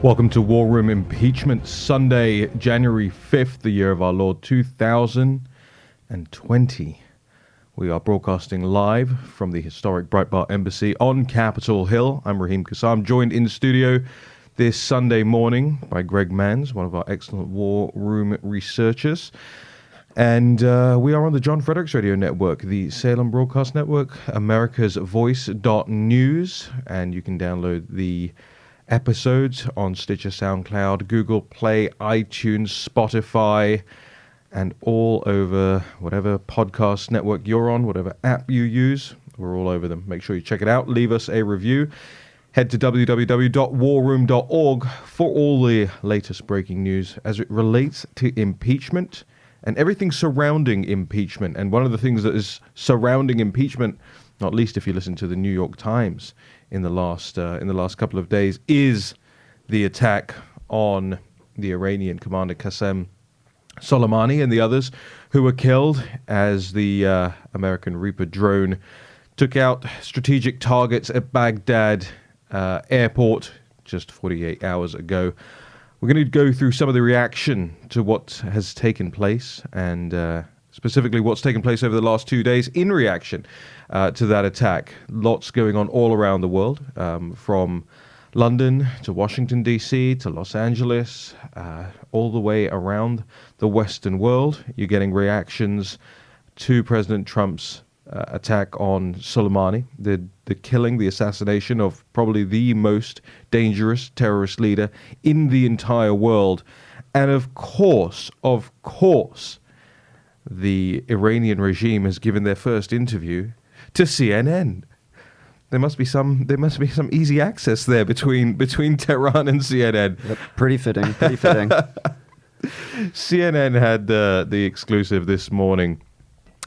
Welcome to War Room Impeachment Sunday, January 5th, the year of our Lord 2020. We are broadcasting live from the historic Breitbart Embassy on Capitol Hill. I'm Raheem Kassam, joined in studio this Sunday morning by Greg Manns, one of our excellent War Room researchers. And we are on the John Fredericks Radio Network, the Salem Broadcast Network, America's Voice.news, and you can download the episodes on Stitcher, SoundCloud, Google Play, iTunes, Spotify, and all over whatever podcast network you're on, whatever app you use. We're all over them. Make sure you check it out. Leave us a review. Head to www.warroom.org for all the latest breaking news as it relates to impeachment and everything surrounding impeachment. And one of the things that is surrounding impeachment, not least if you listen to the New York Times in the last couple of days, is the attack on the Iranian commander Qasem Soleimani and the others who were killed as the American Reaper drone took out strategic targets at Baghdad airport just 48 hours ago. We're going to go through some of the reaction to what has taken place and specifically what's taken place over the last 2 days in reaction to that attack. Lots going on all around the world, from London to Washington, D.C., to Los Angeles, all the way around the Western world. You're getting reactions to President Trump's attack on Soleimani, the killing, the assassination of probably the most dangerous terrorist leader in the entire world. And of course, the Iranian regime has given their first interview to CNN. There must be some easy access there between Tehran and CNN. Yep, pretty fitting. CNN had the exclusive this morning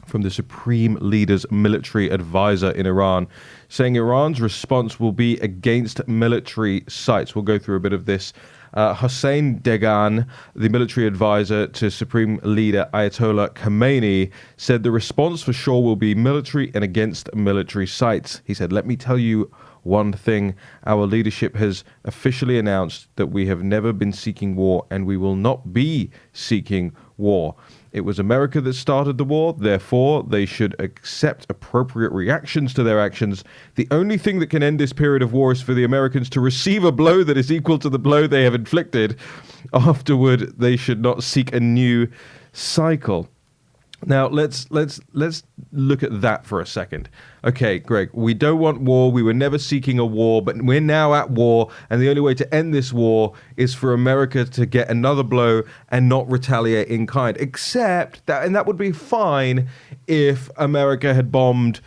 from the Supreme Leader's military advisor in Iran, saying Iran's response will be against military sites. We'll go through a bit of this. Hossein Degan, the military advisor to Supreme Leader Ayatollah Khamenei, said the response for sure will be military and against military sites. He said, "Let me tell you one thing. Our leadership has officially announced that we have never been seeking war and we will not be seeking war. It was America that started the war, therefore they should accept appropriate reactions to their actions. The only thing that can end this period of war is for the Americans to receive a blow that is equal to the blow they have inflicted. Afterward, they should not seek a new cycle." Now, let's look at that for a second. Okay, Greg, we don't want war. We were never seeking a war, but we're now at war, and the only way to end this war is for America to get another blow and not retaliate in kind. Except that, and that would be fine if America had bombed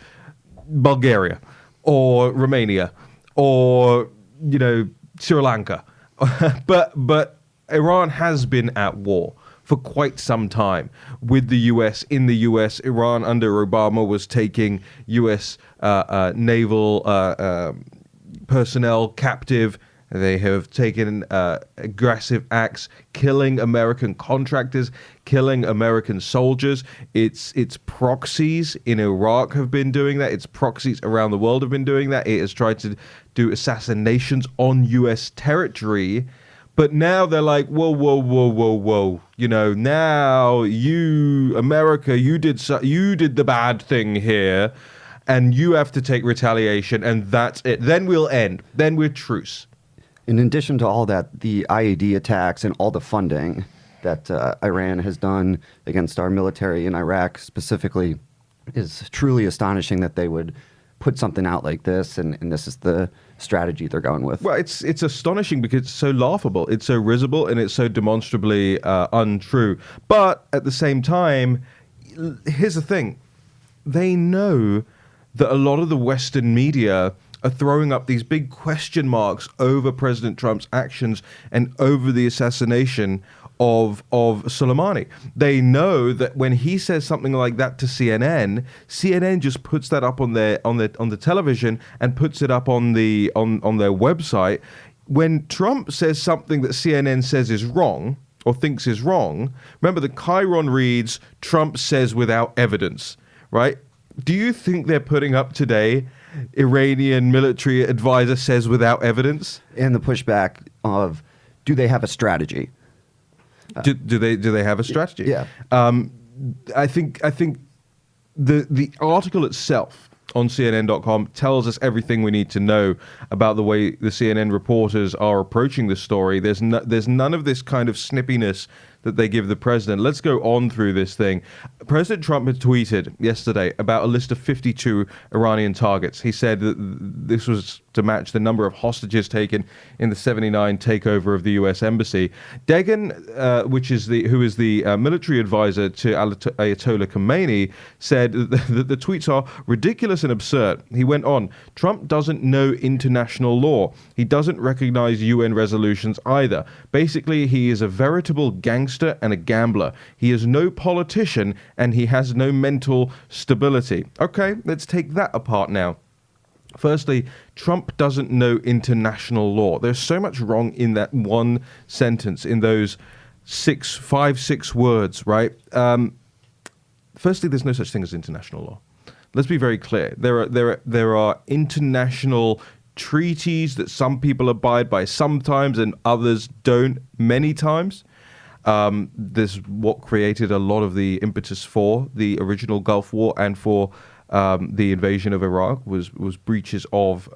Bulgaria or Romania or, Sri Lanka. But Iran has been at war for quite some time with the U.S. In the U.S., Iran under Obama was taking U.S. naval personnel captive. They have taken aggressive acts, killing American contractors, killing American soldiers. Its proxies in Iraq have been doing that. Its proxies around the world have been doing that. It has tried to do assassinations on U.S. territory. But now they're like, whoa. Now you, America, you did the bad thing here, and you have to take retaliation, and that's it. Then we'll end. Then we're truce. In addition to all that, the IED attacks and all the funding that Iran has done against our military in Iraq specifically is truly astonishing that they would put something out like this, and this is the strategy they're going with. Well, it's astonishing because it's so laughable, it's so risible, and it's so demonstrably untrue. But at the same time, here's the thing. They know that a lot of the Western media are throwing up these big question marks over President Trump's actions and over the assassination of Soleimani. They know that when he says something like that to CNN just puts that up on the television and puts it up on their website. When Trump says something that CNN says is wrong or thinks is wrong, remember the chyron reads Trump says without evidence, right? Do you think they're putting up today Iranian military advisor says without evidence? And the pushback of do they have a strategy? Do they have a strategy? Yeah. I think the article itself on CNN.com tells us everything we need to know about the way the CNN reporters are approaching the story. There's none of this kind of snippiness that they give the president. Let's go on through this thing. President Trump had tweeted yesterday about a list of 52 Iranian targets. He said that this was to match the number of hostages taken in the 79 takeover of the U.S. embassy. Degan, who is the military advisor to Ayatollah Khomeini, said that the tweets are ridiculous and absurd. He went on, Trump doesn't know international law. He doesn't recognize UN resolutions either. Basically, he is a veritable gangster and a gambler. He is no politician and he has no mental stability. Okay, let's take that apart now. Firstly, Trump doesn't know international law. There's so much wrong in that one sentence, in those six words, right? Firstly, there's no such thing as international law. Let's be very clear. There are international treaties that some people abide by sometimes and others don't many times. This is what created a lot of the impetus for the original Gulf War and for the invasion of Iraq was breaches of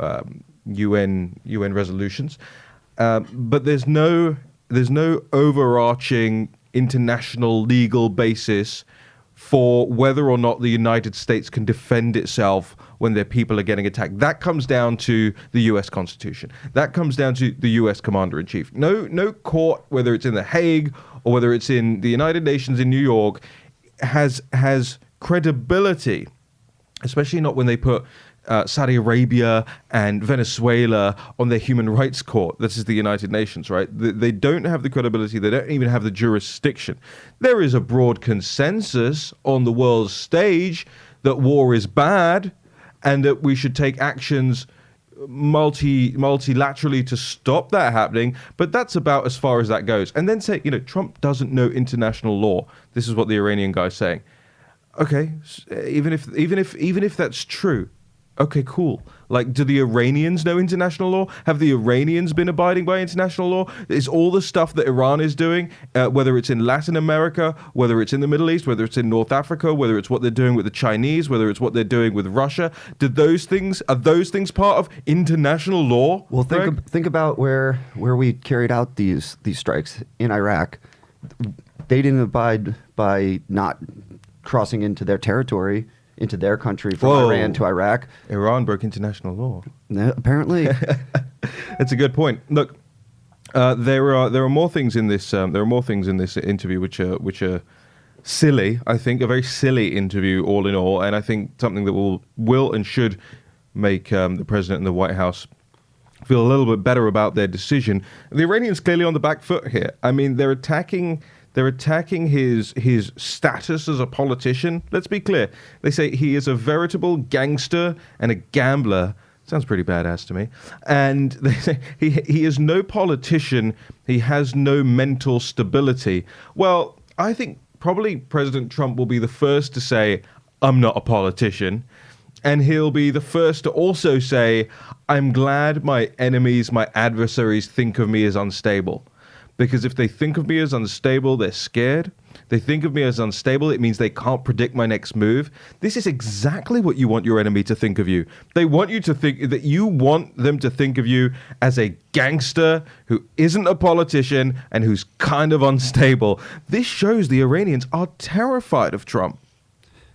UN resolutions. But there's no overarching international legal basis for whether or not the United States can defend itself when their people are getting attacked. That comes down to the U.S. Constitution. That comes down to the U.S. Commander-in-Chief. No court, whether it's in The Hague or whether it's in the United Nations in New York, has credibility, especially not when they put Saudi Arabia and Venezuela on their human rights court. This is the United Nations, right? They don't have the credibility. They don't even have the jurisdiction. There is a broad consensus on the world stage that war is bad and that we should take actions multilaterally to stop that happening, but that's about as far as that goes. And then say, Trump doesn't know international law. This is what the Iranian guy's saying. Okay, even if that's true, okay, cool. Like, do the Iranians know international law? Have the Iranians been abiding by international law? Is all the stuff that Iran is doing, whether it's in Latin America, whether it's in the Middle East, whether it's in North Africa, whether it's what they're doing with the Chinese, whether it's what they're doing with Russia, are those things part of international law? Well, think about where we carried out these strikes in Iraq. They didn't abide by not crossing into their territory, into their country from Iran to Iraq. Iran broke international law. Apparently. That's a good point. Look, there are more things in this. There are more things in this interview which are silly. I think a very silly interview, all in all, and I think something that will and should make the president and the White House feel a little bit better about their decision. The Iranians clearly on the back foot here. I mean, they're attacking his status as a politician. Let's be clear. They say he is a veritable gangster and a gambler. Sounds pretty badass to me. And they say he is no politician. He has no mental stability. Well, I think probably President Trump will be the first to say, I'm not a politician. And he'll be the first to also say, I'm glad my enemies, my adversaries think of me as unstable. Because if they think of me as unstable, they're scared. They think of me as unstable, it means they can't predict my next move. This is exactly what you want your enemy to think of you. They want you to think that you want them to think of you as a gangster who isn't a politician and who's kind of unstable. This shows the Iranians are terrified of Trump.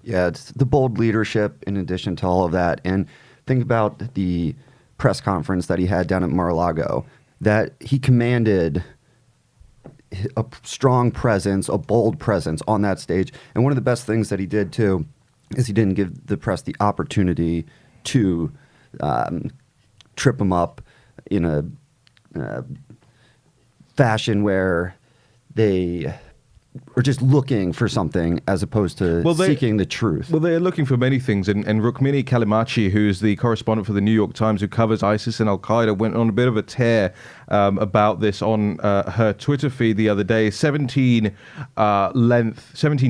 Yeah, it's the bold leadership in addition to all of that. And think about the press conference that he had down at Mar-a-Lago, that he commanded a strong presence, a bold presence on that stage. And one of the best things that he did, too, is he didn't give the press the opportunity to trip him up in a fashion where they are just looking for something as opposed to seeking the truth. Well, they're looking for many things. And Rukmini Callimachi, who's the correspondent for the New York Times who covers ISIS and Al-Qaeda, went on a bit of a tear about this on her Twitter feed the other day. 17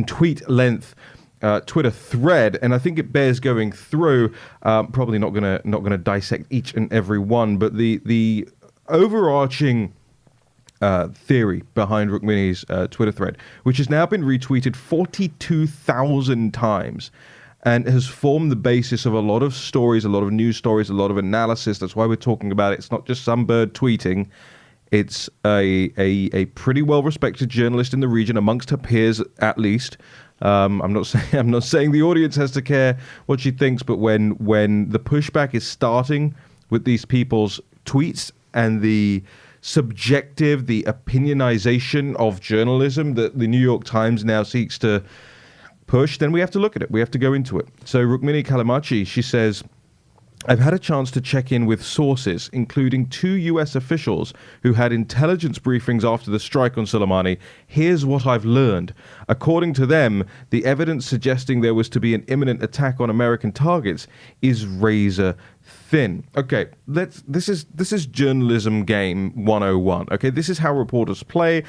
tweet length Twitter thread, and I think it bears going through. Probably not gonna dissect each and every one, but the overarching theory behind Rukmini's Twitter thread, which has now been retweeted 42,000 times and has formed the basis of a lot of stories, a lot of news stories, a lot of analysis. That's why we're talking about it. It's not just some bird tweeting. It's a pretty well-respected journalist in the region, amongst her peers at least. I'm not saying the audience has to care what she thinks, but when the pushback is starting with these people's tweets and the subjective, the opinionization of journalism that the New York Times now seeks to push, then we have to look at it. We have to go into it. So Rukmini Callimachi, she says, I've had a chance to check in with sources, including 2 U.S. officials who had intelligence briefings after the strike on Soleimani. Here's what I've learned. According to them, the evidence suggesting there was to be an imminent attack on American targets is razor thin. Okay, this is journalism game 101. Okay, this is how reporters play.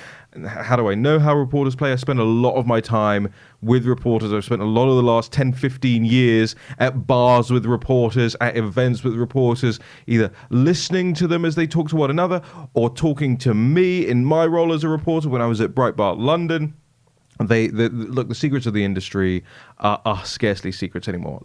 How do I know how reporters play? I spend a lot of my time with reporters. I've spent a lot of the last 10, 15 years at bars with reporters, at events with reporters, either listening to them as they talk to one another or talking to me in my role as a reporter when I was at Breitbart London. Look, the secrets of the industry are scarcely secrets anymore.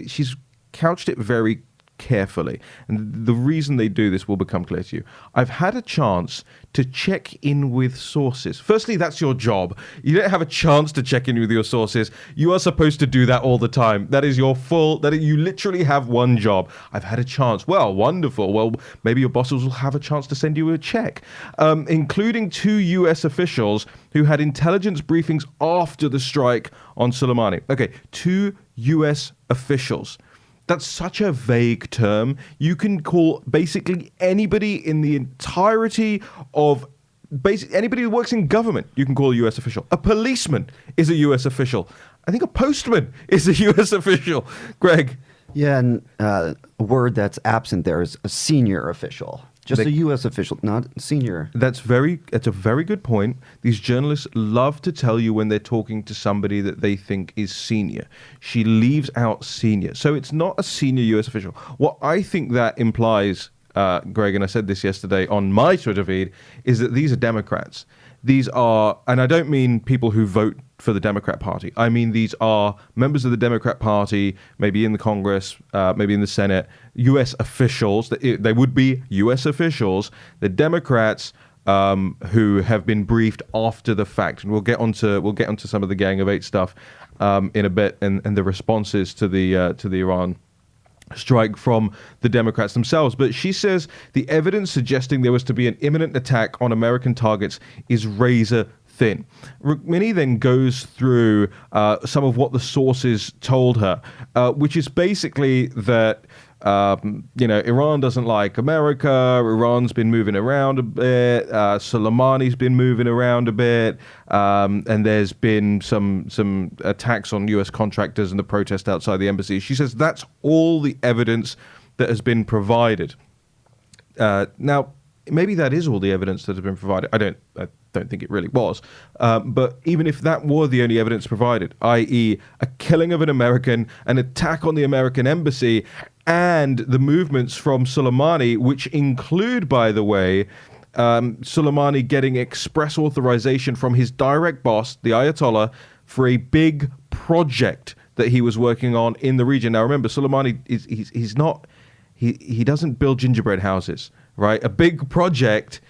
She's couched it very carefully, and the reason they do this will become clear to you. I've had a chance to check in with sources. Firstly, that's your job. You don't have a chance to check in with your sources. You are supposed to do that all the time. That is your you literally have one job. I've had a chance. Well, wonderful. Well, maybe your bosses will have a chance to send you a check, including 2 U.S. officials who had intelligence briefings after the strike on Soleimani. Okay, 2 U.S. officials. That's such a vague term. You can call basically anybody in the entirety of anybody who works in government, you can call a U.S. official. A policeman is a U.S. official. I think a postman is a U.S. official. Greg. Yeah, and a word that's absent there is a senior official. Just a U.S. official, not senior. That's a very good point. These journalists love to tell you when they're talking to somebody that they think is senior. She leaves out senior. So it's not a senior U.S. official. What I think that implies, Greg, and I said this yesterday on my Twitter feed, is that these are Democrats. These are, and I don't mean people who vote for the Democrat Party. I mean, these are members of the Democrat Party, maybe in the Congress, maybe in the Senate, U.S. officials. They would be U.S. officials. The Democrats who have been briefed after the fact, and we'll get onto some of the Gang of Eight stuff in a bit, and the responses to the Iran strike from the Democrats themselves. But she says the evidence suggesting there was to be an imminent attack on American targets is razor thin. Rukmini then goes through some of what the sources told her, which is basically that Iran doesn't like America. Iran's been moving around a bit. Soleimani's been moving around a bit, and there's been some attacks on U.S. contractors and the protest outside the embassy. She says that's all the evidence that has been provided. Now, maybe that is all the evidence that has been provided. I don't think it really was. But even if that were the only evidence provided, i.e. a killing of an American, an attack on the American embassy, and the movements from Soleimani, which include, by the way, Soleimani getting express authorization from his direct boss, the Ayatollah, for a big project that he was working on in the region. Now, remember, Soleimani he doesn't build gingerbread houses, right? A big project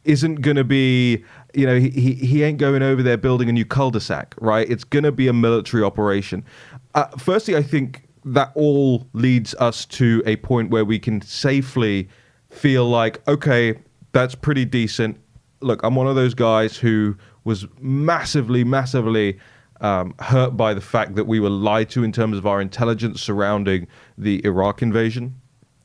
isn't going to be, he ain't going over there building a new cul-de-sac, right? It's going to be a military operation. Firstly, I think that all leads us to a point where we can safely feel like, okay, that's pretty decent. Look, I'm one of those guys who was massively hurt by the fact that we were lied to in terms of our intelligence surrounding the Iraq invasion.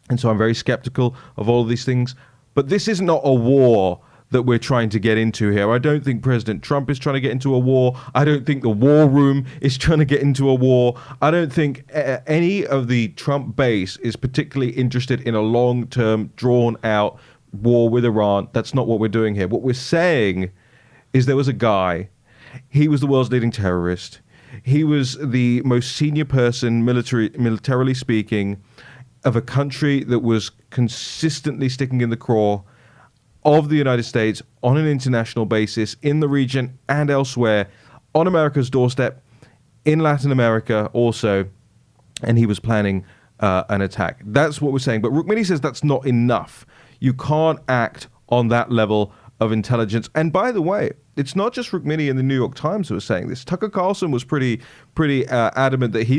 And so I'm very skeptical of all of these things. But this is not a war that we're trying to get into here. I don't think President Trump is trying to get into a war. I don't think the war room is trying to get into a war. I don't think any of the Trump base is particularly interested in a long-term, drawn-out war with Iran. That's not what we're doing here. What we're saying is there was a guy. He was the world's leading terrorist. He was the most senior person, militarily speaking, of a country that was consistently sticking in the craw of the United States on an international basis in the region and elsewhere, on America's doorstep, in Latin America also, and he was planning an attack. That's what we're saying. But Rukmini says that's not enough. You can't act on that level of intelligence. And by the way, it's not just Rukmini in the New York Times who was saying this. Tucker Carlson was pretty adamant that he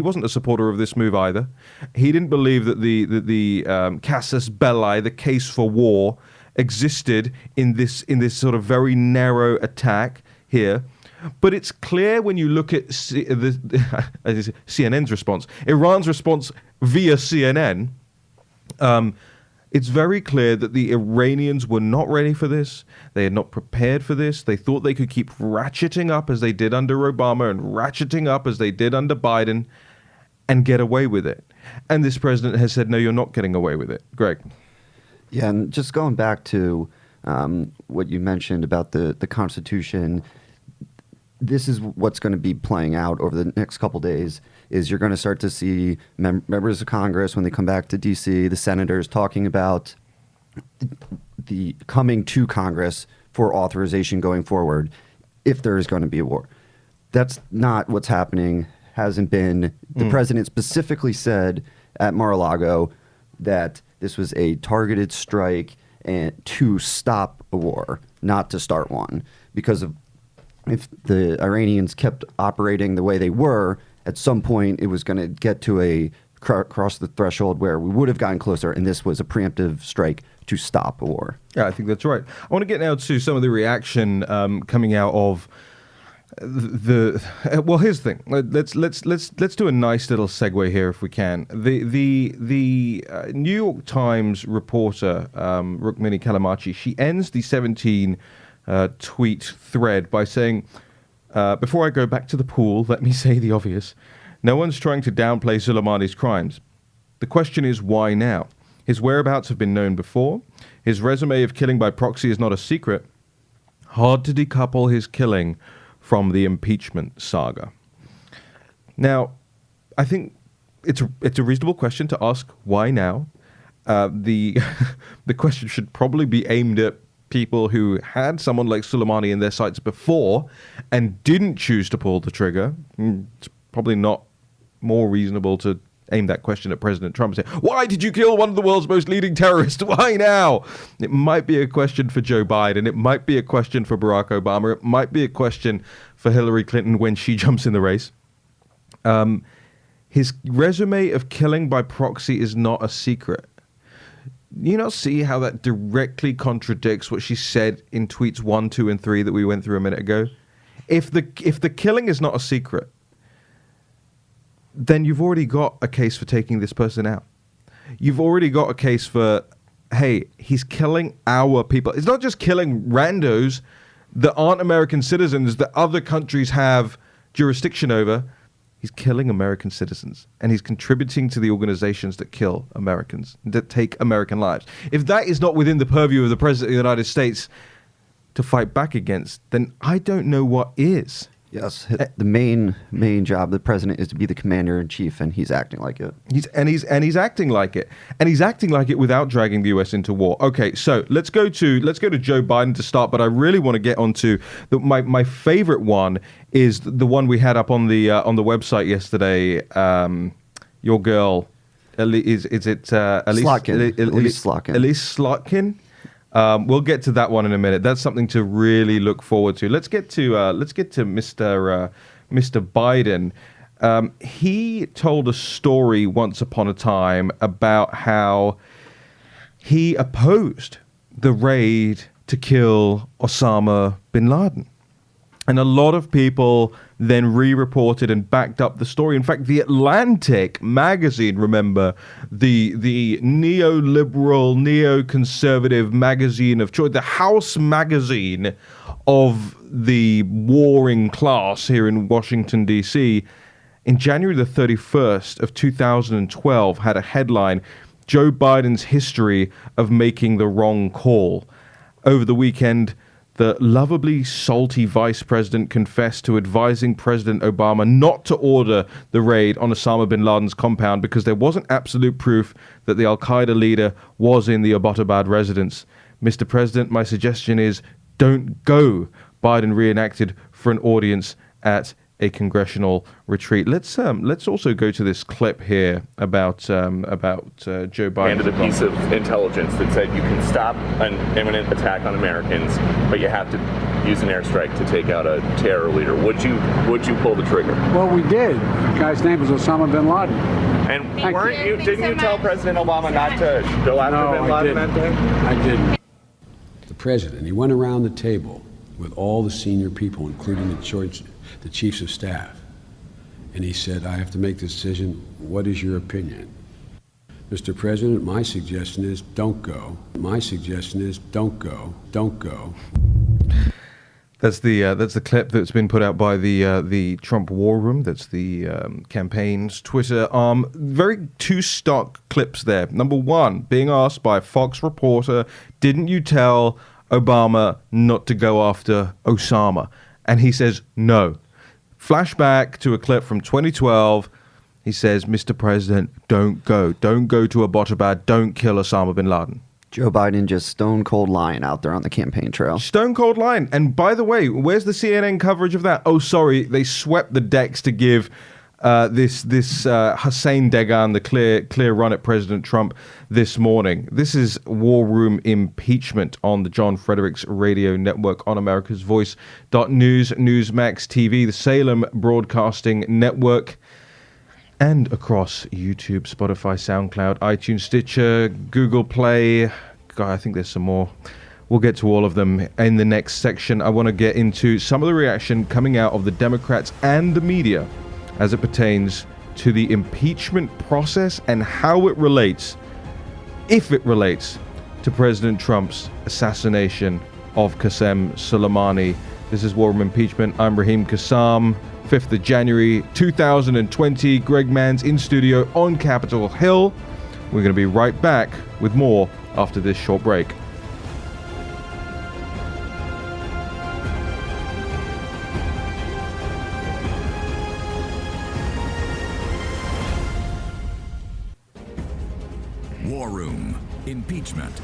wasn't a supporter of this move either. He didn't believe that the casus belli, the case for war, existed in this sort of very narrow attack here. But it's clear when you look at CNN's response, Iran's response via CNN. It's very clear that the Iranians were not ready for this. They had not prepared for this. They thought they could keep ratcheting up as they did under Obama and ratcheting up as they did under Biden and get away with it. And this president has said, no, you're not getting away with it. Greg. Yeah, and just going back to what you mentioned about the Constitution, this is what's going to be playing out over the next couple days. Is you're going to start to see members of Congress, when they come back to D.C., the senators talking about the coming to Congress for authorization going forward if there is going to be a war. That's not what's happening, hasn't been. The president specifically said at Mar-a-Lago that this was a targeted strike and to stop a war, not to start one. Because if the Iranians kept operating the way they were, at some point it was going to get to cross the threshold where we would have gotten closer, and this was a preemptive strike to stop a war. Yeah, I think that's right. I want to get now to some of the reaction coming out of well, here's the thing. Let's do a nice little segue here if we can. The New York Times reporter Rukmini Callimachi, she ends the 17 tweet thread by saying, before I go back to the pool, let me say the obvious. No one's trying to downplay Soleimani's crimes. The question is, why now? His whereabouts have been known before. His resume of killing by proxy is not a secret. Hard to decouple his killing from the impeachment saga. Now, I think it's a reasonable question to ask, why now? The question should probably be aimed at people who had someone like Soleimani in their sights before and didn't choose to pull the trigger. It's probably not more reasonable to aim that question at President Trump and say, why did you kill one of the world's most leading terrorists? Why now? It might be a question for Joe Biden. It might be a question for Barack Obama. It might be a question for Hillary Clinton when she jumps in the race. His resume of killing by proxy is not a secret. You not see how that directly contradicts what she said in tweets 1, 2, and 3 that we went through a minute ago? If the killing is not a secret, then you've already got a case for taking this person out. You've already got a case for, hey, he's killing our people. It's not just killing randos that aren't American citizens that other countries have jurisdiction over. He's killing American citizens, and he's contributing to the organizations that kill Americans, that take American lives. If that is not within the purview of the President of the United States to fight back against, then I don't know what is. Yes, the main job of the president is to be the commander in chief, and he's acting like it. He's acting like it, and he's acting like it without dragging the U.S. into war. Okay, so let's go to Joe Biden to start, but I really want to get onto my favorite one is the one we had up on the website yesterday. Your girl, Elise Slotkin. Elise Slotkin. We'll get to that one in a minute. That's something to really look forward to. Let's get to Mr. Biden. He told a story once upon a time about how he opposed the raid to kill Osama bin Laden. And a lot of people then re-reported and backed up the story. In fact, The Atlantic magazine, remember, the neoliberal, neoconservative magazine of choice, the house magazine of the warring class here in Washington, D.C., in January the 31st of 2012 had a headline, Joe Biden's history of making the wrong call. Over the weekend, the lovably salty vice president confessed to advising President Obama not to order the raid on Osama bin Laden's compound because there wasn't absolute proof that the al-Qaeda leader was in the Abbottabad residence. Mr. President, my suggestion is don't go. Biden reenacted for an audience at a congressional retreat. Let's also go to this clip here about Joe Biden. Handed a piece of intelligence that said you can stop an imminent attack on Americans, but you have to use an airstrike to take out a terror leader. Would you pull the trigger? Well, we did. The guy's name was Osama bin Laden. And didn't you tell President Obama not to go after bin Laden that day? I didn't. The president, he went around the table with all the senior people, including the chiefs of staff. And he said, I have to make this decision. What is your opinion? Mr. President, my suggestion is don't go. My suggestion is don't go. Don't go. That's the clip that's been put out by the Trump War Room. That's the campaign's Twitter arm. Very two stock clips there. Number one, being asked by a Fox reporter, didn't you tell Obama not to go after Osama? And he says no. Flashback to a clip from 2012. He says, Mr. President, don't go. Don't go to Abbottabad. Don't kill Osama bin Laden. Joe Biden just stone cold lying out there on the campaign trail. Stone cold lying. And by the way, where's the CNN coverage of that? Oh, sorry, they swept the decks to give this Hussein Degan the clear run at President Trump this morning. This is War Room Impeachment on the John Fredericks Radio Network, on America's Voice.news, Newsmax TV, the Salem Broadcasting Network, and across YouTube, Spotify, SoundCloud, iTunes, Stitcher, Google Play. God, I think there's some more. We'll get to all of them in the next section. I want to get into some of the reaction coming out of the Democrats and the media as it pertains to the impeachment process and how it relates, if it relates, to President Trump's assassination of Qasem Soleimani. This is War Room Impeachment. I'm Raheem Kassam. 5th of January 2020. Greg Manns in studio on Capitol Hill. We're going to be right back with more after this short break. War Room Impeachment.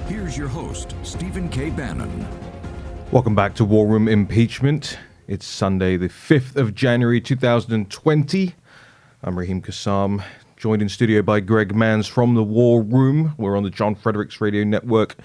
Here's your host, Stephen K. Bannon. Welcome back to War Room Impeachment. It's Sunday, the 5th of January 2020. I'm Raheem Kassam, joined in studio by Greg Manns from the War Room. We're on the John Fredericks Radio Network,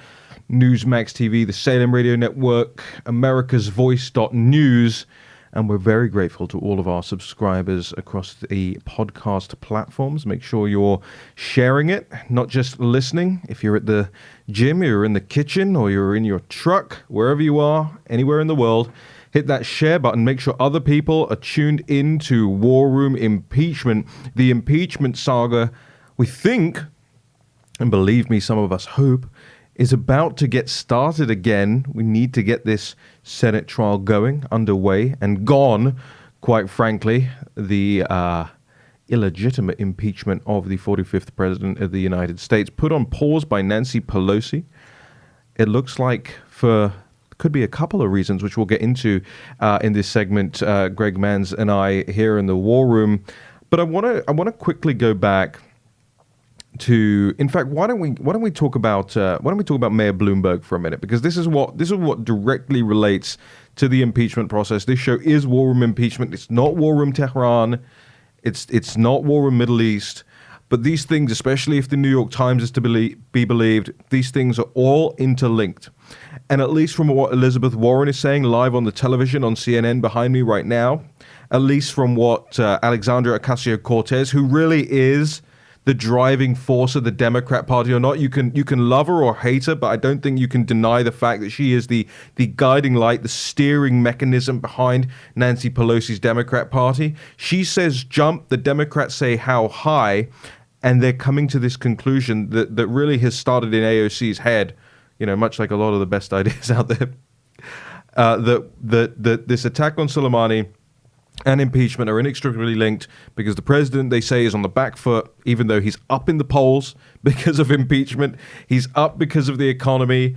Newsmax TV, the Salem Radio Network, America's Voice.news, and we're very grateful to all of our subscribers across the podcast platforms. Make sure you're sharing it, not just listening. If you're at the gym, you're in the kitchen, or you're in your truck, wherever you are, anywhere in the world, hit that share button. Make sure other people are tuned into War Room Impeachment. The impeachment saga, we think, and believe me, some of us hope, is about to get started again. We need to get this Senate trial going, underway, and gone, quite frankly, the illegitimate impeachment of the 45th President of the United States, put on pause by Nancy Pelosi. It looks like could be a couple of reasons, which we'll get into in this segment, Greg Manns and I here in the War Room. But I want to quickly go back to, in fact, why don't we talk about Mayor Bloomberg for a minute, because this is what directly relates to the impeachment process. This show is War Room Impeachment. It's not War Room Tehran. It's not War Room Middle East. But these things, especially if the New York Times is to be believed, these things are all interlinked. And at least from what Elizabeth Warren is saying live on the television on CNN behind me right now, at least from what Alexandria Ocasio-Cortez, who really is the driving force of the Democrat Party or not, you can love her or hate her, but I don't think you can deny the fact that she is the guiding light, the steering mechanism behind Nancy Pelosi's Democrat Party. She says jump, the Democrats say how high, and they're coming to this conclusion that really has started in AOC's head, much like a lot of the best ideas out there, that this attack on Soleimani and impeachment are inextricably linked because the president, they say, is on the back foot. even though he's up in the polls because of impeachment. He's up because of the economy.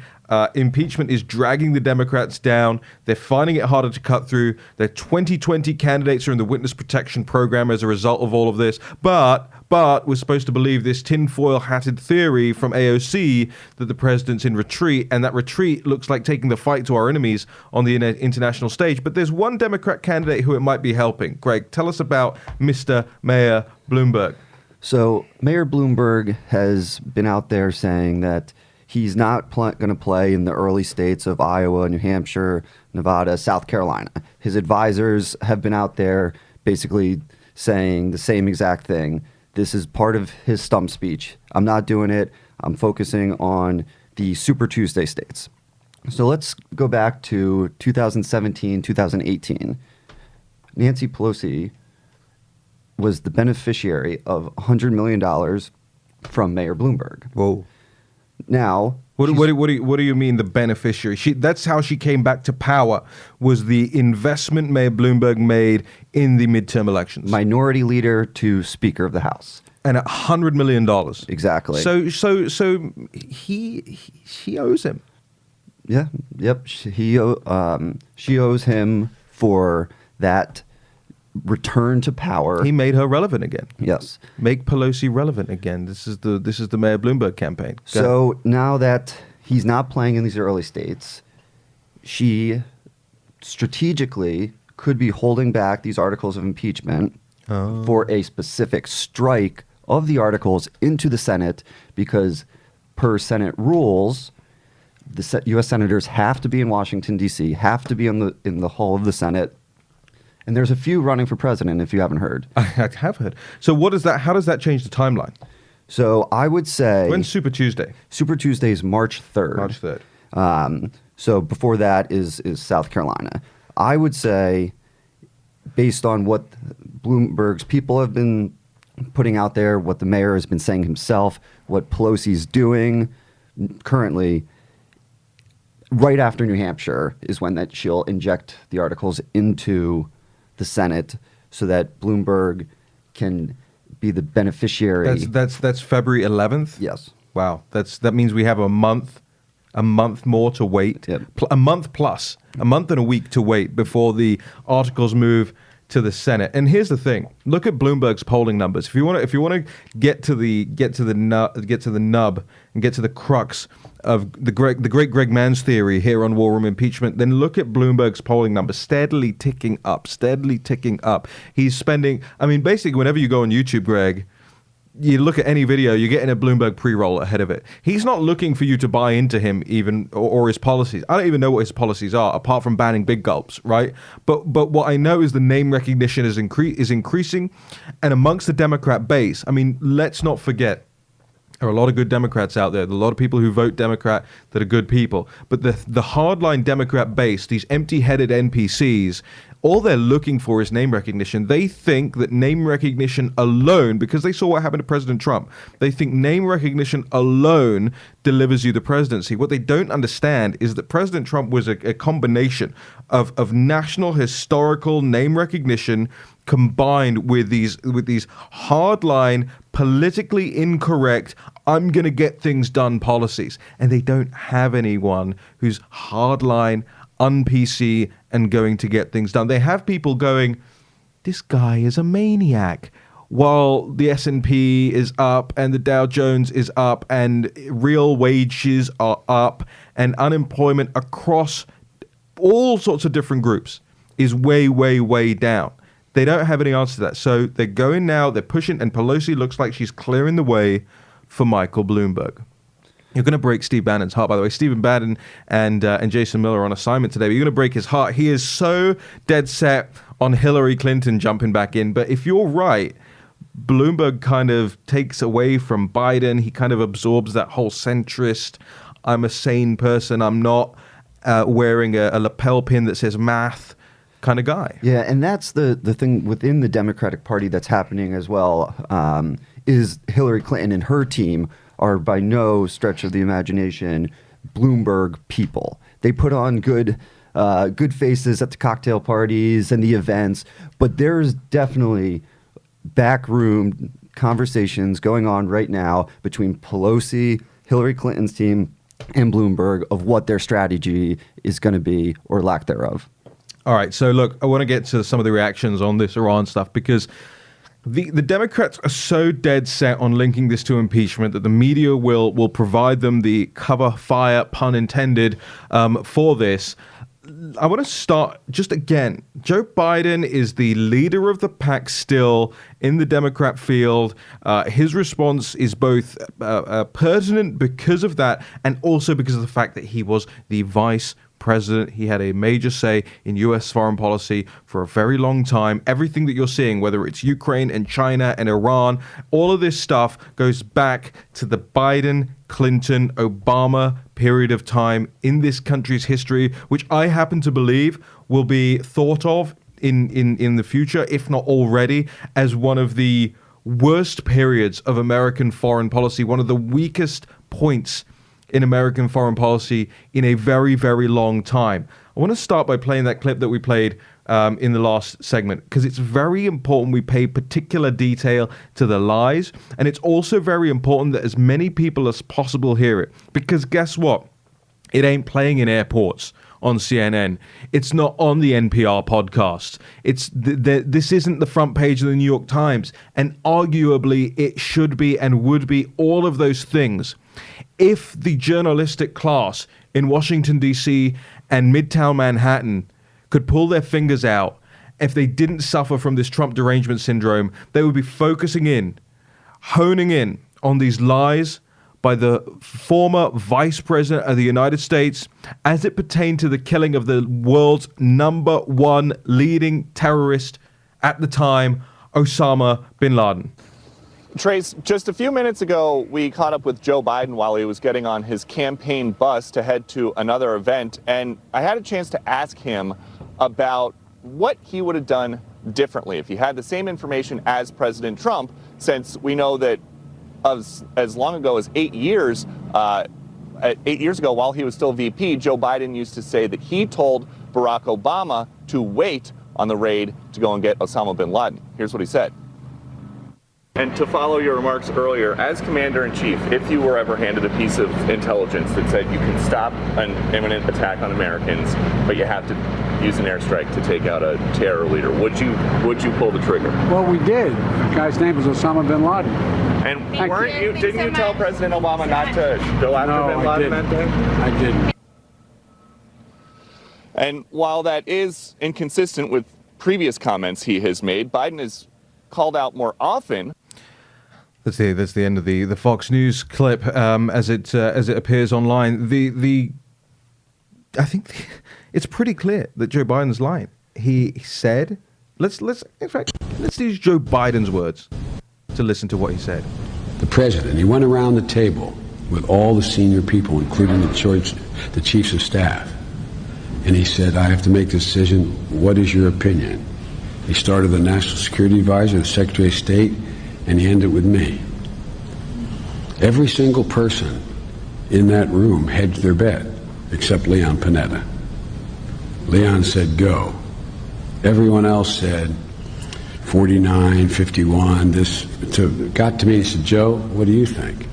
Impeachment is dragging the Democrats down. They're finding it harder to cut through. Their 2020 candidates are in the witness protection program as a result of all of this. But we're supposed to believe this tinfoil hatted theory from AOC that the president's in retreat, and that retreat looks like taking the fight to our enemies on the international stage. But there's one Democrat candidate who it might be helping. Greg, tell us about Mr. Mayor Bloomberg. So Mayor Bloomberg has been out there saying that he's not going to play in the early states of Iowa, New Hampshire, Nevada, South Carolina. His advisors have been out there basically saying the same exact thing. This is part of his stump speech. I'm not doing it. I'm focusing on the Super Tuesday states. So let's go back to 2017, 2018. Nancy Pelosi was the beneficiary of $100 million from Mayor Bloomberg. Whoa. Now, What do you mean the beneficiary? That's how she came back to power, was the investment Mayor Bloomberg made in the midterm elections. minority leader to Speaker of the House. And $100 million. Exactly. So she owes him. Yeah. Yep. She owes him for that return to power. He made her relevant again. Yes. Make Pelosi relevant again. This is the Mayor Bloomberg campaign. So now that he's not playing in these early states, she strategically could be holding back these articles of impeachment for a specific strike of the articles into the Senate, because per Senate rules, the U.S. senators have to be in Washington, D.C., have to be in the hall of the Senate. And there's a few running for president, if you haven't heard. I have heard. So how does that change the timeline? So I would say... When's Super Tuesday? Super Tuesday is March 3rd. March 3rd. So before that is South Carolina. I would say, based on what Bloomberg's people have been putting out there, what the mayor has been saying himself, what Pelosi's doing currently, right after New Hampshire is when that she'll inject the articles into the Senate so that Bloomberg can be the beneficiary. That's February 11th? Yes. Wow. That means we have a month more to wait. Yep. A month and a week to wait before the articles move to the Senate. And here's the thing: look at Bloomberg's polling numbers. If you want to get to the nub and get to the crux of the great Greg Mann's theory here on War Room Impeachment, then look at Bloomberg's polling numbers, steadily ticking up. He's spending, basically whenever you go on YouTube, Greg, you look at any video, you're getting a Bloomberg pre-roll ahead of it. He's not looking for you to buy into him even or his policies. I don't even know what his policies are, apart from banning big gulps, right? But what I know is the name recognition is increasing, and amongst the Democrat base, let's not forget, there are a lot of good Democrats out there. There are a lot of people who vote Democrat that are good people. But the hardline Democrat base, these empty-headed NPCs, all they're looking for is name recognition. They think that name recognition alone, because they saw what happened to President Trump, they think name recognition alone delivers you the presidency. What they don't understand is that President Trump was a combination of national historical name recognition combined with these hardline, politically incorrect, I'm going to get things done policies. And they don't have anyone who's hardline, un-PC, and going to get things done. They have people going, this guy is a maniac, while the S&P is up and the Dow Jones is up and real wages are up and unemployment across all sorts of different groups is way, way, way down. They don't have any answer to that. So they're going now, they're pushing, and Pelosi looks like she's clearing the way for Michael Bloomberg. You're going to break Steve Bannon's heart, by the way. Stephen Bannon and Jason Miller are on assignment today, but you're going to break his heart. He is so dead set on Hillary Clinton jumping back in. But if you're right, Bloomberg kind of takes away from Biden. He kind of absorbs that whole centrist, I'm a sane person, I'm not wearing a lapel pin that says math kind of guy. Yeah, and that's the thing within the Democratic Party that's happening as well, is Hillary Clinton and her team are by no stretch of the imagination Bloomberg people. They put on good faces at the cocktail parties and the events, but there's definitely backroom conversations going on right now between Pelosi, Hillary Clinton's team, and Bloomberg of what their strategy is going to be or lack thereof. All right, so look, I want to get to some of the reactions on this Iran stuff because the Democrats are so dead set on linking this to impeachment that the media will provide them the cover fire, pun intended, for this. I want to start just again. Joe Biden is the leader of the pack still in the Democrat field. His response is both pertinent because of that and also because of the fact that he was the vice president. He had a major say in U.S. foreign policy for a very long time. Everything that you're seeing, whether it's Ukraine and China and Iran, all of this stuff goes back to the Biden, Clinton, Obama period of time in this country's history, which I happen to believe will be thought of in the future, if not already, as one of the worst periods of American foreign policy, one of the weakest points in American foreign policy in a very, very long time. I want to start by playing that clip that we played in the last segment, because it's very important we pay particular detail to the lies, and it's also very important that as many people as possible hear it, because guess what? It ain't playing in airports on CNN. It's not on the NPR podcast. This isn't the front page of the New York Times, and arguably it should be and would be all of those things if the journalistic class in Washington, D.C. and Midtown Manhattan could pull their fingers out. If they didn't suffer from this Trump derangement syndrome, they would be focusing in, honing in on these lies by the former vice president of the United States as it pertained to the killing of the world's #1 leading terrorist at the time, Osama bin Laden. Trace, just a few minutes ago, we caught up with Joe Biden while he was getting on his campaign bus to head to another event, and I had a chance to ask him about what he would have done differently if he had the same information as President Trump, since we know that as long ago as 8 years, 8 years ago, while he was still VP, Joe Biden used to say that he told Barack Obama to wait on the raid to go and get Osama bin Laden. Here's what he said. And to follow your remarks earlier, as commander-in-chief, if you were ever handed a piece of intelligence that said you can stop an imminent attack on Americans, but you have to use an airstrike to take out a terror leader, would you pull the trigger? Well, we did. The guy's name was Osama bin Laden. And didn't you tell President Obama not to go after bin Laden that day? I didn't. And while that is inconsistent with previous comments he has made, Biden has called out more often. That's the end of the Fox News clip as it appears online. I think it's pretty clear that Joe Biden's lying. He said, let's use Joe Biden's words to listen to what he said. The president, he went around the table with all the senior people, including the chiefs of staff, and he said, I have to make this decision. What is your opinion? He started the National Security Advisor, the Secretary of State, and he ended with me. Every single person in that room hedged their bet, except Leon Panetta. Leon said, go. Everyone else said, 49, 51, got to me and said, Joe, what do you think?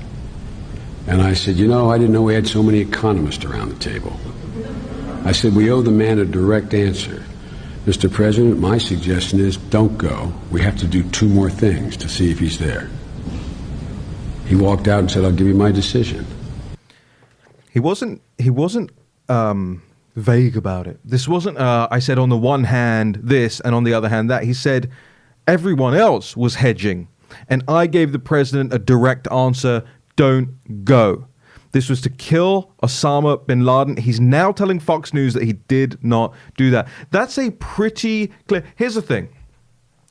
And I said, I didn't know we had so many economists around the table. I said, we owe the man a direct answer. Mr. President, my suggestion is don't go. We have to do 2 more things to see if he's there. He walked out and said, I'll give you my decision. He wasn't vague about it. This wasn't, I said on the one hand this and on the other hand that. He said everyone else was hedging. And I gave the president a direct answer, don't go. This was to kill Osama bin Laden. He's now telling Fox News that he did not do that. That's a pretty clear. Here's the thing.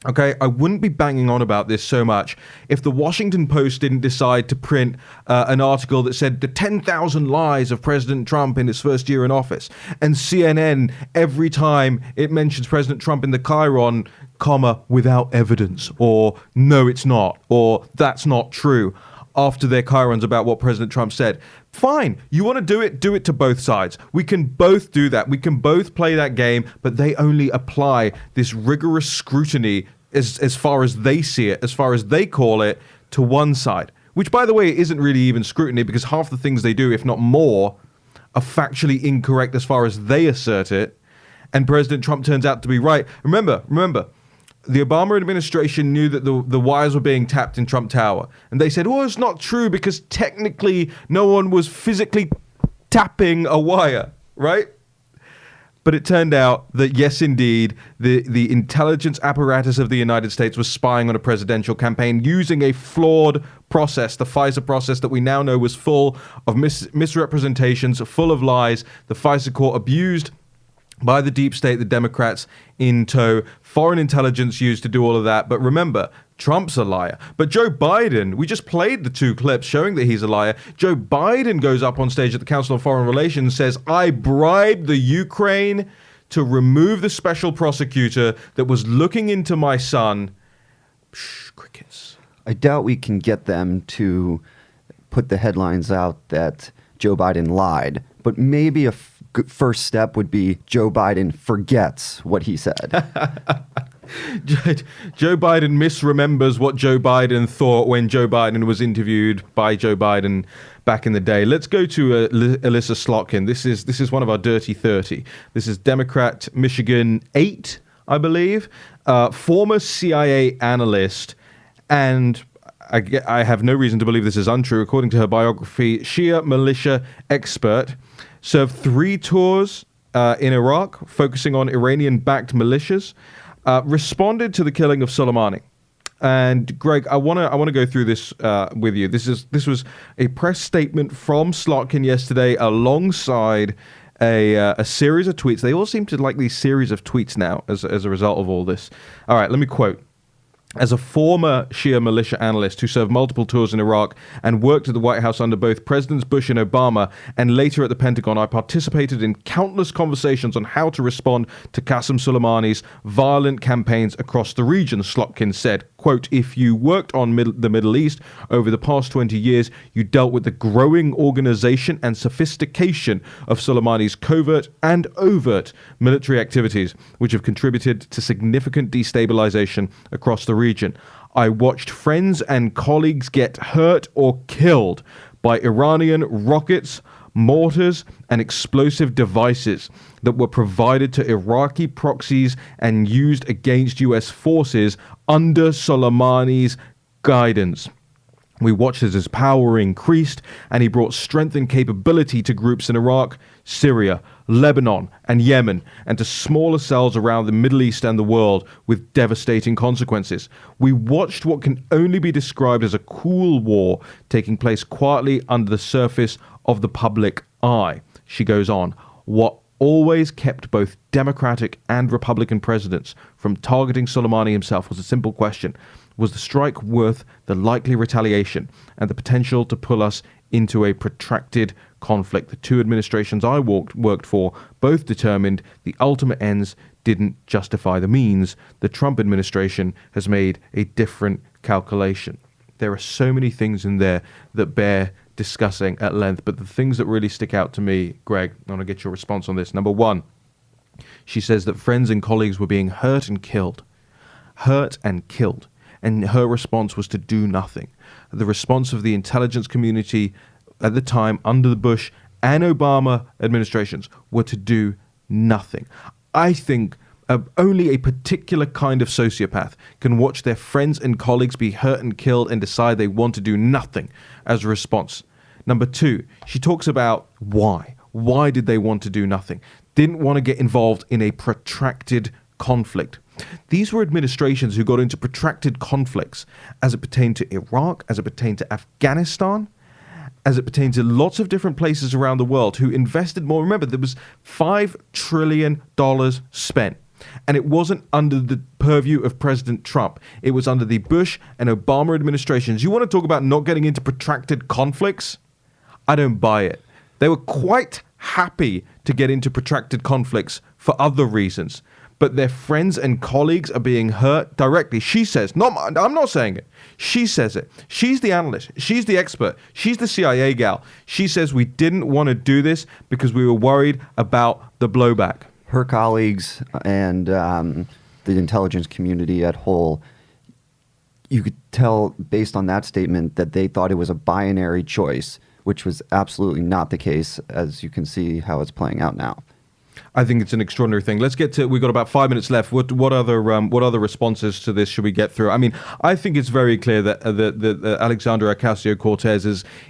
Okay, I wouldn't be banging on about this so much if the Washington Post didn't decide to print an article that said the 10,000 lies of President Trump in his first year in office. And CNN, every time it mentions President Trump in the chyron, comma, without evidence, or no, it's not, or that's not true, after their chyrons about what President Trump said. Fine, you want to do it to both sides. We can both do that. We can both play that game, but they only apply this rigorous scrutiny as far as they see it, as far as they call it, to one side. Which, by the way, isn't really even scrutiny, because half the things they do, if not more, are factually incorrect as far as they assert it. And President Trump turns out to be right. Remember, the Obama administration knew that the wires were being tapped in Trump Tower. And they said, well, it's not true because technically no one was physically tapping a wire, right? But it turned out that, yes, indeed, the intelligence apparatus of the United States was spying on a presidential campaign using a flawed process, the FISA process that we now know was full of misrepresentations, full of lies. The FISA court abused by the deep state, the Democrats in tow. Foreign intelligence used to do all of that. But remember, Trump's a liar. But Joe Biden, we just played the two clips showing that he's a liar. Joe Biden goes up on stage at the Council on Foreign Relations and says, I bribed the Ukraine to remove the special prosecutor that was looking into my son. Shh, crickets. I doubt we can get them to put the headlines out that Joe Biden lied, but maybe a first step would be Joe Biden forgets what he said. Joe Biden misremembers what Joe Biden thought when Joe Biden was interviewed by Joe Biden back in the day. Let's go to Alyssa Slotkin. This is one of our dirty 30. This is Democrat Michigan 8, I believe, former CIA analyst, and I have no reason to believe this is untrue. According to her biography, Shia militia expert, served 3 tours in Iraq, focusing on Iranian-backed militias, responded to the killing of Soleimani. And Greg, I want to go through this with you. This was a press statement from Slotkin yesterday, alongside a series of tweets. They all seem to like these series of tweets now as a result of all this. All right, let me quote. As a former Shia militia analyst who served multiple tours in Iraq and worked at the White House under both Presidents Bush and Obama, and later at the Pentagon, I participated in countless conversations on how to respond to Qasem Soleimani's violent campaigns across the region, Slotkin said. Quote, if you worked on the Middle East over the past 20 years, you dealt with the growing organization and sophistication of Soleimani's covert and overt military activities, which have contributed to significant destabilization across the region. I watched friends and colleagues get hurt or killed by Iranian rockets, mortars, and explosive devices that were provided to Iraqi proxies and used against U.S. forces under Soleimani's guidance. We watched as his power increased, and he brought strength and capability to groups in Iraq, Syria, Lebanon, and Yemen, and to smaller cells around the Middle East and the world, with devastating consequences. We watched what can only be described as a cool war taking place quietly under the surface of the public eye. She goes on. What always kept both Democratic and Republican presidents from targeting Soleimani himself was a simple question. Was the strike worth the likely retaliation and the potential to pull us into a protracted conflict? The two administrations I worked for both determined the ultimate ends didn't justify the means. The Trump administration has made a different calculation. There are so many things in there that bear discussing at length, but the things that really stick out to me, Greg, I want to get your response on this. Number one, she says that friends and colleagues were being hurt and killed. And her response was to do nothing. The response of the intelligence community at the time under the Bush and Obama administrations were to do nothing. I think only a particular kind of sociopath can watch their friends and colleagues be hurt and killed and decide they want to do nothing as a response. Number two, she talks about why. Why did they want to do nothing? Didn't want to get involved in a protracted conflict. These were administrations who got into protracted conflicts as it pertained to Iraq, as it pertained to Afghanistan, as it pertained to lots of different places around the world, who invested more. Remember, there was $5 trillion spent. And it wasn't under the purview of President Trump. It was under the Bush and Obama administrations. You want to talk about not getting into protracted conflicts? I don't buy it. They were quite happy to get into protracted conflicts for other reasons. But their friends and colleagues are being hurt directly. She says, I'm not saying it. She says it. She's the analyst. She's the expert. She's the CIA gal. She says we didn't want to do this because we were worried about the blowback. Her colleagues and the intelligence community at whole, you could tell based on that statement that they thought it was a binary choice, which was absolutely not the case, as you can see how it's playing out now. I think it's an extraordinary thing. Let's get to. We've got about 5 minutes left. What other responses to this should we get through? I mean, I think it's very clear that Alexandria Ocasio-Cortez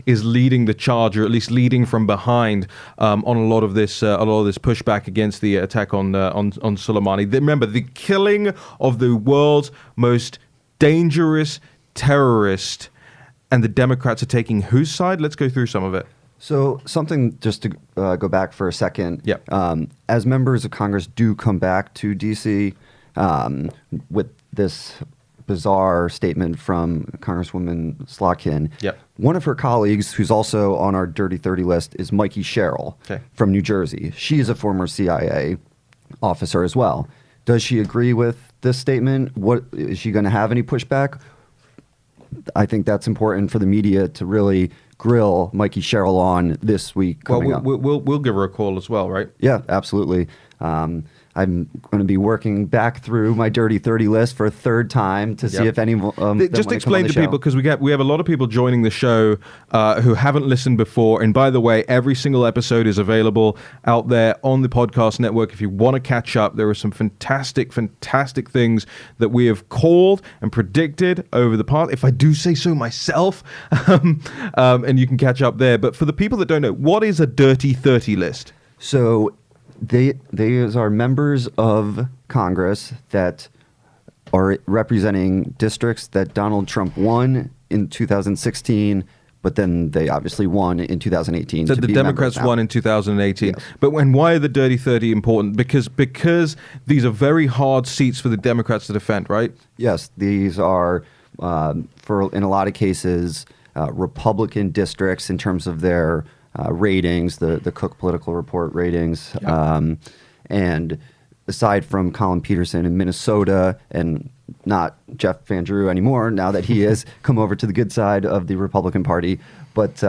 is leading the charge, or at least leading from behind on a lot of this pushback against the attack on Soleimani. Remember, the killing of the world's most dangerous terrorist, and the Democrats are taking whose side? Let's go through some of it. So something just to go back for a second. Yep. As members of Congress do come back to D.C. With this bizarre statement from Congresswoman Slotkin, Yep. one of her colleagues, who's also on our Dirty 30 list, is Mikey Sherrill from New Jersey. She is a former CIA officer as well. Does she agree with this statement? What is she going to have any pushback? I think that's important for the media to really grill Mikey Sherrill on this week coming up. We'll give her a call as well, right? Yeah, absolutely. I'm going to be working back through my Dirty 30 list for a third time to see if any just explain to people, because we have a lot of people joining the show who haven't listened before. And by the way, every single episode is available out there on the podcast network. If you want to catch up, there are some fantastic things that we have called and predicted over the past, if I do say so myself, and you can catch up there. But for the people that don't know, what is a Dirty 30 list? So they are members of Congress that are representing districts that Donald Trump won in 2016, but then they obviously won in 2018. So the Democrats won in 2018. Yes. But why are the Dirty 30 important? Because these are very hard seats for the Democrats to defend, right? Yes, these are, in a lot of cases, Republican districts in terms of their ratings, the Cook Political Report ratings. Yeah. And aside from Colin Peterson in Minnesota and not Jeff Van Drew anymore, now that he has come over to the good side of the Republican Party, but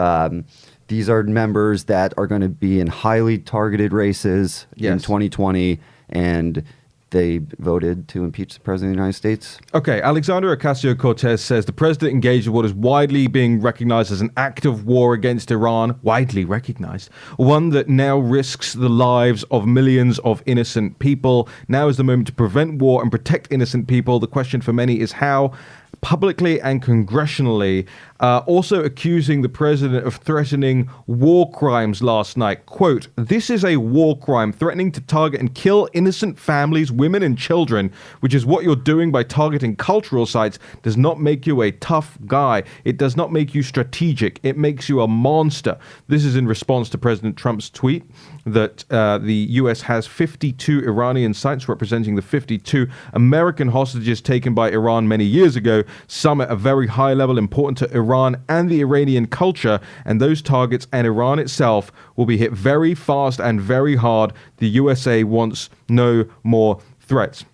these are members that are going to be in highly targeted races in 2020, and they voted to impeach the President of the United States. Okay, Alexandria Ocasio-Cortez says the president engaged in what is widely being recognized as an act of war against Iran, widely recognized, one that now risks the lives of millions of innocent people. Now is the moment to prevent war and protect innocent people. The question for many is how, publicly and congressionally, also accusing the president of threatening war crimes last night. Quote, "This is a war crime, threatening to target and kill innocent families, women and children, which is what you're doing by targeting cultural sites, does not make you a tough guy. It does not make you strategic. It makes you a monster." This is in response to President Trump's tweet that the U.S. has 52 Iranian sites representing the 52 American hostages taken by Iran many years ago, some at a very high level important to Iran and the Iranian culture, and those targets and Iran itself will be hit very fast and very hard. The USA wants no more threats.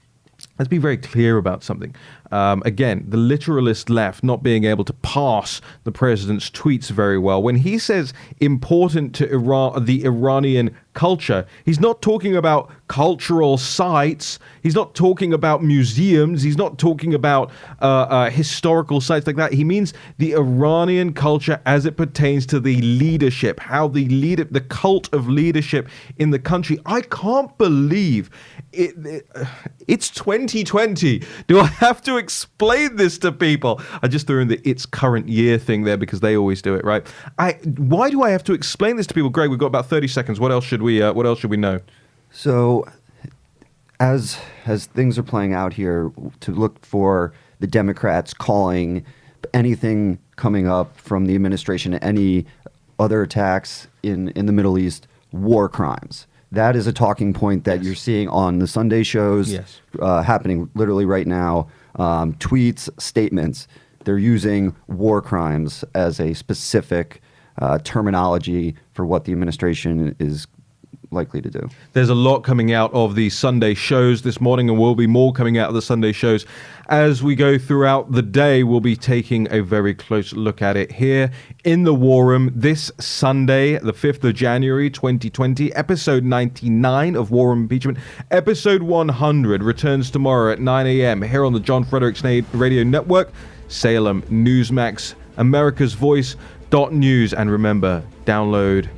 Let's be very clear about something. Again, the literalist left not being able to parse the president's tweets very well. When he says important to Iran, the Iranian culture, he's not talking about cultural sites. He's not talking about museums. He's not talking about historical sites like that. He means the Iranian culture as it pertains to the leadership, how the cult of leadership in the country. I can't believe it's 2020. Do I have to explain this to people? I just threw in the "it's current year" thing there because they always do it, right? Why do I have to explain this to people? Greg, we've got about 30 seconds. What else should we know? So as things are playing out here, to look for the Democrats calling anything coming up from the administration, any other attacks in the Middle East, war crimes. That is a talking point that you're seeing on the Sunday shows, happening literally right now. Tweets, statements. They're using war crimes as a specific terminology for what the administration is likely to do. There's a lot coming out of the Sunday shows this morning, and will be more coming out of the Sunday shows. As we go throughout the day, we'll be taking a very close look at it here in the War Room this Sunday, the 5th of January, 2020, episode 99 of War Room Impeachment. Episode 100 returns tomorrow at 9 a.m. here on the John Frederick Snade Radio Network, Salem, Newsmax, America's Voice, .news, and remember, download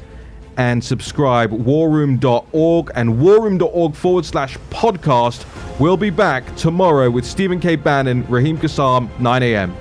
and subscribe warroom.org and warroom.org/podcast. We'll be back tomorrow with Stephen K. Bannon, Raheem Kassam, 9 a.m.